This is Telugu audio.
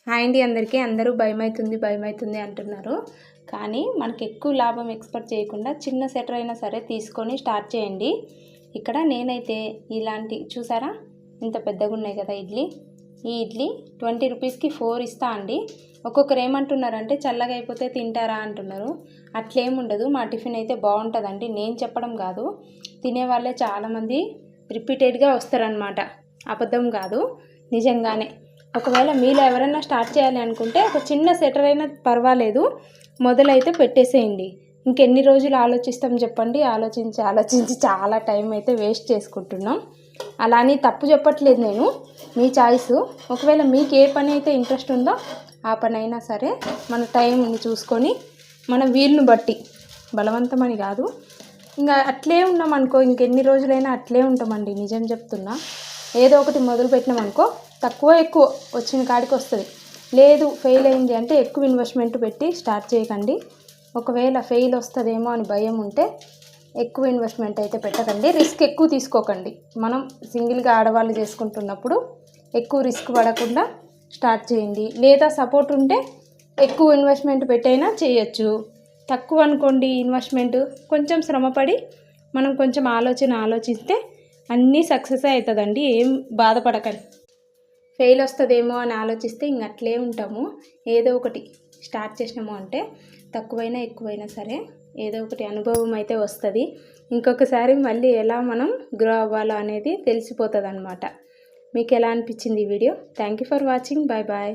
హాయ్ అండి అందరికీ. అందరూ భయమవుతుంది అంటున్నారు. కానీ మనకి ఎక్కువ లాభం ఎక్స్పెక్ట్ చేయకుండా చిన్న సెటర్ అయినా సరే తీసుకొని స్టార్ట్ చేయండి. ఇక్కడ నేనైతే ఇలాంటి చూసారా ఇంత పెద్దగా ఉన్నాయి కదా ఈ ఇడ్లీ 20 రూపీస్కి 4 ఇస్తా అండి. ఒక్కొక్కరు ఏమంటున్నారంటే చల్లగా అయిపోతే తింటారా అంటున్నారు. అట్లేముండదు. మా టిఫిన్ అయితే బాగుంటుందండి. నేను చెప్పడం కాదు, తినేవాళ్ళే చాలామంది రిపీటెడ్గా వస్తారనమాట. అబద్ధం కాదు, నిజంగానే. ఒకవేళ మీలో ఎవరైనా స్టార్ట్ చేయాలి అనుకుంటే ఒక చిన్న సెటర్ అయినా పర్వాలేదు, మొదలైతే పెట్టేసేయండి. ఇంకెన్ని రోజులు ఆలోచిస్తాం చెప్పండి. ఆలోచించి చాలా టైం అయితే వేస్ట్ చేసుకుంటున్నాం. అలా అని తప్పు చెప్పట్లేదు నేను, మీ చాయిస్. ఒకవేళ మీకు ఏ పని అయితే ఇంట్రెస్ట్ ఉందో ఆ పని అయినా సరే మన టైంని చూసుకొని మన వీలుని బట్టి, బలవంతమని కాదు, ఇంకా అట్లే ఉన్నాం అనుకో ఇంకెన్ని రోజులైనా అట్లే ఉంటామండి. నిజం చెప్తున్నా. ఏదో ఒకటి మొదలు పెట్టినాం అనుకో తక్కువ ఎక్కువ వచ్చిన కాడికి వస్తుంది. లేదు ఫెయిల్ అయింది అంటే ఎక్కువ ఇన్వెస్ట్మెంట్ పెట్టి స్టార్ట్ చేయకండి. ఒకవేళ ఫెయిల్ వస్తుందేమో అని భయం ఉంటే ఎక్కువ ఇన్వెస్ట్మెంట్ అయితే పెట్టకండి. రిస్క్ ఎక్కువ తీసుకోకండి. మనం సింగిల్గా ఆడవాళ్ళు చేసుకుంటున్నప్పుడు ఎక్కువ రిస్క్ పడకుండా స్టార్ట్ చేయండి. లేదా సపోర్ట్ ఉంటే ఎక్కువ ఇన్వెస్ట్మెంట్ పెట్టైనా చేయొచ్చు. తక్కువ అనుకోండి ఇన్వెస్ట్మెంట్, కొంచెం శ్రమపడి మనం కొంచెం ఆలోచిస్తే అన్నీ సక్సెస్ అవుతుందండి. ఏం బాధపడకండి. ఫెయిల్ వస్తుందేమో అని ఆలోచిస్తే ఇంక అట్లే ఉంటాము. ఏదో ఒకటి స్టార్ట్ చేసినాము అంటే తక్కువైనా ఎక్కువైనా సరే ఏదో ఒకటి అనుభవం అయితే వస్తుంది. ఇంకొకసారి మళ్ళీ ఎలా మనం గ్రో అవ్వాలో అనేది తెలిసిపోతుంది అన్నమాట. మీకు ఎలా అనిపించింది ఈ వీడియో? Thank you for watching. Bye bye.